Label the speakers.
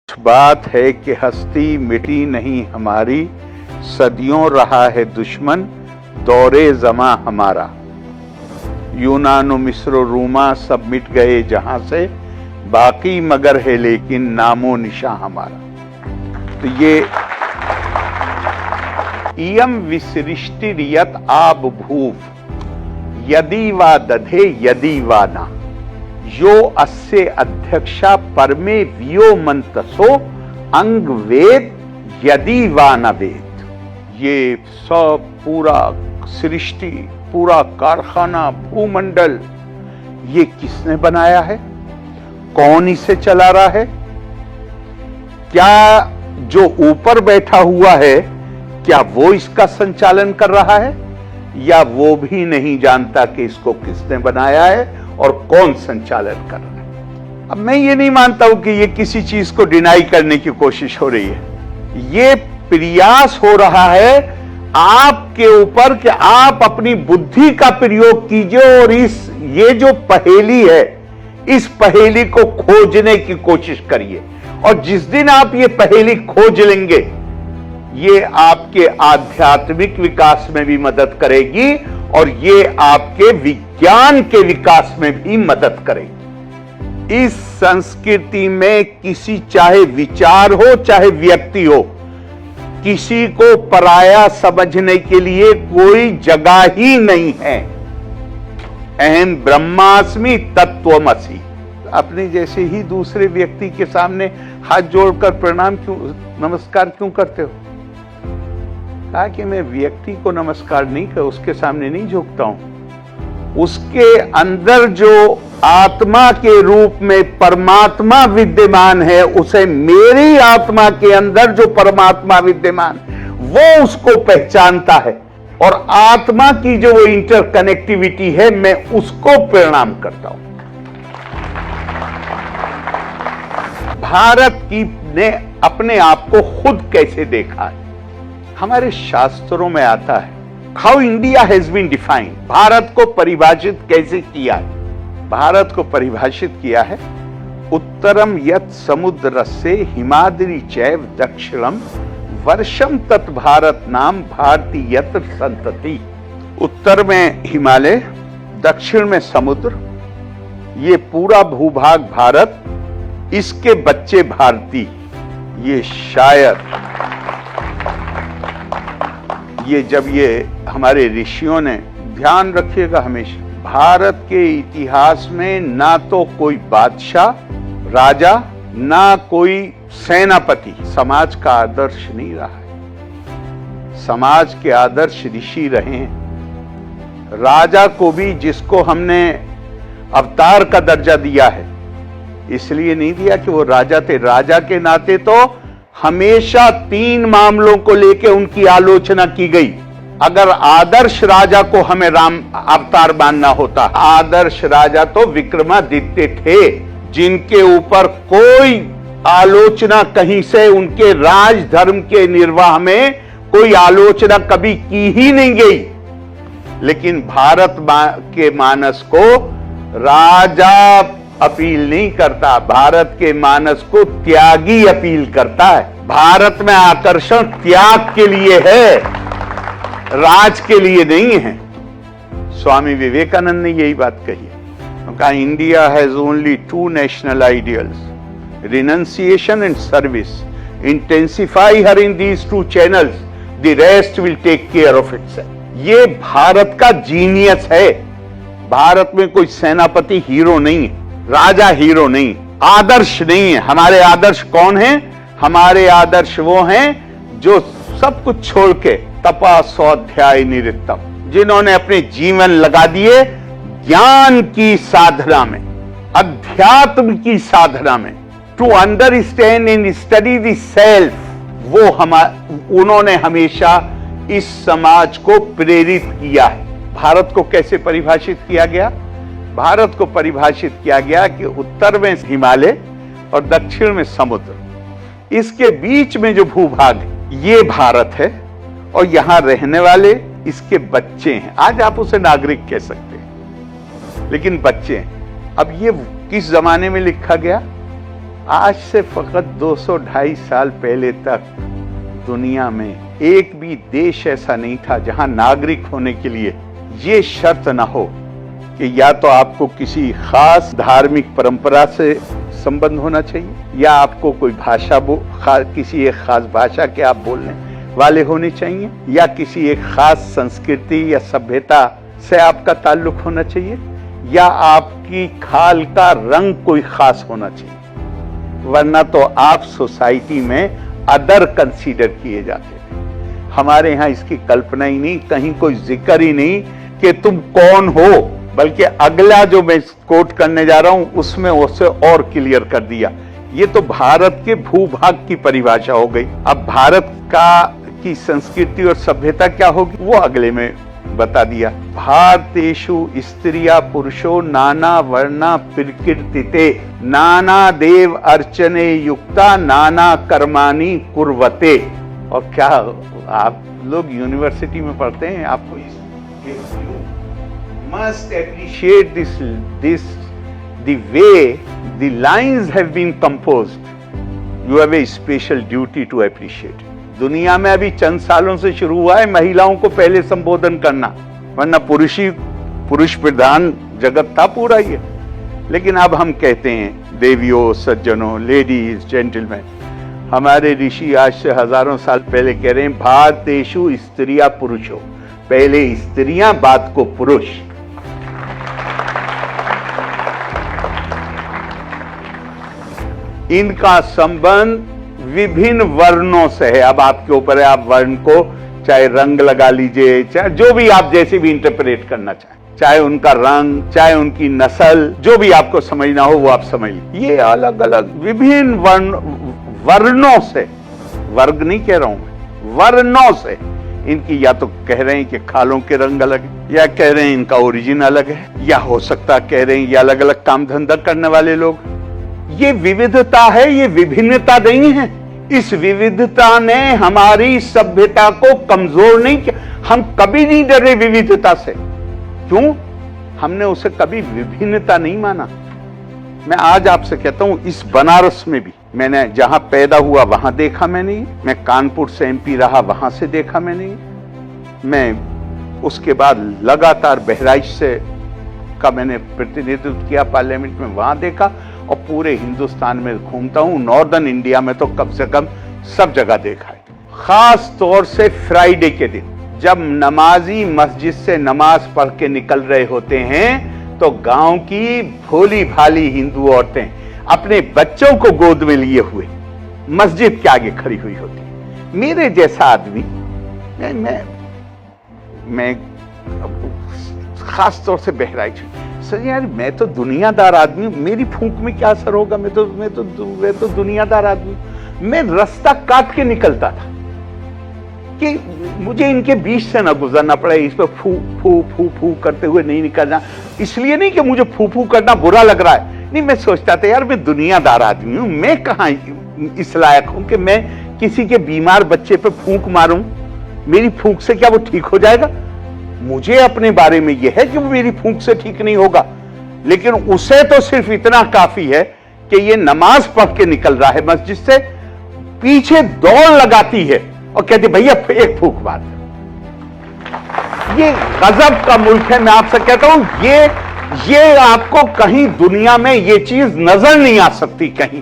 Speaker 1: बात है कि हस्ती मिटी नहीं हमारी, सदियों रहा है दुश्मन दौरे जमा हमारा। यूनान मिस्र रूमा सब मिट गए जहां से, बाकी मगर है लेकिन नामो निशा हमारा। तो ये इयम विसृष्टिरियत आब भूव यदि वा दधे यदि वा ना, यो अस्य अध्यक्षा परमे वियो मंतसो अंग वेद यदि वा न वेद। ये सब पूरा सृष्टि, पूरा कारखाना, भूमंडल, ये किसने बनाया है? कौन इसे चला रहा है? क्या जो ऊपर बैठा हुआ है, क्या वो इसका संचालन कर रहा है, या वो भी नहीं जानता कि इसको किसने बनाया है और कौन संचालन कर रहा है? अब मैं ये नहीं मानता हूं कि ये किसी चीज को डिनाई करने की कोशिश हो रही है। ये प्रयास हो रहा है आपके ऊपर कि आप अपनी बुद्धि का प्रयोग कीजिए और ये जो पहेली है, इस पहेली को खोजने की कोशिश करिए। और जिस दिन आप ये पहेली खोज लेंगे, ये आपके आध्यात्मिक विकास में भी मदद करेगी और ये आपके विज्ञान के विकास में भी मदद करेगी। इस संस्कृति में किसी, चाहे विचार हो चाहे व्यक्ति हो, किसी को पराया समझने के लिए कोई जगह ही नहीं है। अहम ब्रह्मास्मि तत्त्वमसि। अपने जैसे ही दूसरे व्यक्ति के सामने हाथ जोड़कर प्रणाम क्यों, नमस्कार क्यों करते हो? कहा कि मैं व्यक्ति को नमस्कार नहीं कर, उसके सामने नहीं झुकता हूं। उसके अंदर जो आत्मा के रूप में परमात्मा विद्यमान है, उसे मेरी आत्मा के अंदर जो परमात्मा विद्यमान, वो उसको पहचानता है। और आत्मा की जो वो इंटरकनेक्टिविटी है, मैं उसको प्रणाम करता हूं। भारत की ने अपने आप को खुद कैसे देखा है? हमारे शास्त्रों में आता है, how India has been defined. Bharat को परिभाषित कैसे किया है? भारत को परिभाषित किया है, उत्तरम यत् समुद्रस्य हिमाद्रि चैव दक्षिणम वर्षम तत् भारत नाम भारतीयत्र संतति। उत्तर में हिमालय, दक्षिण में समुद्र, ये पूरा भूभाग भारत, इसके बच्चे भारतीय। ये शायद ये जब ये हमारे ऋषियों ने, ध्यान रखिएगा हमेशा, भारत के इतिहास में ना तो कोई बादशाह, राजा, ना कोई सेनापति समाज का आदर्श नहीं रहा है। समाज के आदर्श ऋषि रहे हैं। राजा को भी, जिसको हमने अवतार का दर्जा दिया है, इसलिए नहीं दिया कि वो राजा थे। राजा के नाते तो हमेशा 3 मामलों को लेकर उनकी आलोचना की गई। अगर आदर्श राजा को हमें राम अवतार मानना होता, आदर्श राजा तो विक्रमादित्य थे, जिनके ऊपर कोई आलोचना कहीं से, उनके राज धर्म के निर्वाह में कोई आलोचना कभी की ही नहीं गई। लेकिन भारत के मानस को राजा अपील नहीं करता, भारत के मानस को त्यागी अपील करता है। भारत में आकर्षण त्याग के लिए है, राज के लिए नहीं है। स्वामी विवेकानंद ने यही बात कही है। उनका India has only 2 national ideals, renunciation and service. Intensify her in these 2 channels, the rest will take care of itself. ये भारत का जीनियस है। भारत में कोई सेनापति हीरो नहीं है, राजा हीरो नहीं, आदर्श नहीं है। हमारे आदर्श कौन हैं? हमारे आदर्श वो हैं जो सब कुछ छोड़ के तपा स्वाध्याय निरतम, जिन्होंने अपने जीवन लगा दिए ज्ञान की साधना में, अध्यात्म की साधना में, to understand and study the self. वो उन्होंने हमेशा इस समाज को प्रेरित किया है। भारत को कैसे परिभाषित किया गया? भारत को परिभाषित किया गया कि उत्तर में हिमालय और दक्षिण में समुद्र, इसके बीच में जो भूभाग है, ये भारत है। और यहां रहने वाले इसके बच्चे हैं। आज आप उसे नागरिक कह सकते हैं, लेकिन बच्चे हैं। अब ये किस जमाने में लिखा गया? आज से फकत 200-250 साल पहले तक दुनिया में एक भी देश ऐसा नहीं था जहां नागरिक होने के लिए ये शर्त ना हो कि या तो आपको किसी खास धार्मिक परंपरा से संबंध होना चाहिए, या आपको कोई भाषा किसी एक खास भाषा के आप बोलने वाले होने चाहिए, या किसी एक खास संस्कृति या सभ्यता से आपका ताल्लुक होना चाहिए, या आपकी खाल का रंग कोई खास होना चाहिए, वरना तो आप सोसाइटी में अदर कंसीडर किए जाते थे। हमारे यहाँ इसकी कल्पना ही नहीं, कहीं कोई जिक्र ही नहीं कि तुम कौन हो, बल्कि अगला जो मैं कोट करने जा रहा हूं उसमें उसे और क्लियर कर दिया। ये तो भारत के भूभाग की परिभाषा हो गई। अब भारत की संस्कृति और सभ्यता क्या होगी वो अगले में बता दिया। भारतेषु स्त्रिया पुरुषो नाना वर्णा प्रकृतिते नाना देव अर्चने युक्ता नाना कर्माणि कुर्वते। और क्या आप लोग यूनिवर्सिटी में पढ़ते हैं, आपको must appreciate this the way the lines have been composed. You have a special duty to appreciate. दुनिया में अभी चंद सालों से शुरू हुआ है महिलाओं को पहले संबोधन करना, वरना पुरुष प्रधान जगत था पूरा ये। लेकिन अब हम कहते हैं देवियों, सज्जनों, लेडीज, जेंटलमैन। हमारे ऋषि आज से हजारों साल पहले कह रहे हैं भारतेषु स्त्रिया पुरुषो, पहले स्त्रियां बाद को पुरुष। इनका संबंध विभिन्न वर्णों से है। अब आपके ऊपर है, आप वर्ण को चाहे रंग लगा लीजिए, चाहे जो भी आप जैसे भी इंटरप्रेट करना चाहें, चाहे उनका रंग, चाहे उनकी नस्ल, जो भी आपको समझना हो वो आप समझ लीजिए। ये अलग अलग विभिन्न वर्णों से, वर्ग नहीं कह रहा हूं, वर्णों से इनकी या तो कह रहे हैं कि खालों के रंग अलग है, या कह रहे हैं इनका ओरिजिन अलग है, या हो सकता कह रहे हैं ये अलग अलग काम धंधा करने वाले लोग। ये विविधता है, ये विभिन्नता नहीं है। इस विविधता ने हमारी सभ्यता को कमजोर नहीं किया। हम कभी नहीं डरे विविधता से। क्यों? हमने उसे कभी विभिन्नता नहीं माना। मैं आज आपसे कहता हूं, इस बनारस में भी मैंने जहां पैदा हुआ वहां देखा मैंने, मैं कानपुर से एमपी रहा वहां से देखा मैंने, मैं उसके बाद लगातार बहराइच से का मैंने प्रतिनिधित्व किया पार्लियामेंट में, वहां देखा, और पूरे हिंदुस्तान में घूमता हूं। नॉर्दर्न इंडिया में तो कम से कम सब जगह देखा है। खास तौर से फ्राइडे के दिन जब नमाजी मस्जिद से नमाज पढ़ के निकल रहे होते हैं तो गांव की भोली भाली हिंदू औरतें अपने बच्चों को गोद में लिए हुए मस्जिद के आगे खड़ी हुई होती। मेरे जैसा आदमी, मैं खास तौर से बहराइच, सर यार मैं तो दुनियादार आदमी हूं, मेरी फूंक में क्या असर होगा, मैं तो दुनियादार आदमी। मैं रास्ता काट के निकलता था कि मुझे इनके बीच से ना गुजरना पड़े, इस पर फू फू फू फू करते हुए नहीं निकलना। इसलिए नहीं कि मुझे फू फू करना बुरा लग रहा है, नहीं, मैं सोचता था यार मैं दुनियादार आदमी हूं, मैं कहां इस लायक हूं कि मैं किसी के बीमार बच्चे पे फूंक मारूं। मेरी फूंक से क्या वो ठीक हो जाएगा? मुझे अपने बारे में यह है कि वो मेरी फूंक से ठीक नहीं होगा, लेकिन उसे तो सिर्फ इतना काफी है कि ये नमाज पढ़ के निकल रहा है मस्जिद से, पीछे दौड़ लगाती है और कहती भैया एक फूंक मार। ये गजब का मुल्क है। मैं आपसे कहता हूं ये आपको कहीं दुनिया में ये चीज नजर नहीं आ सकती कहीं।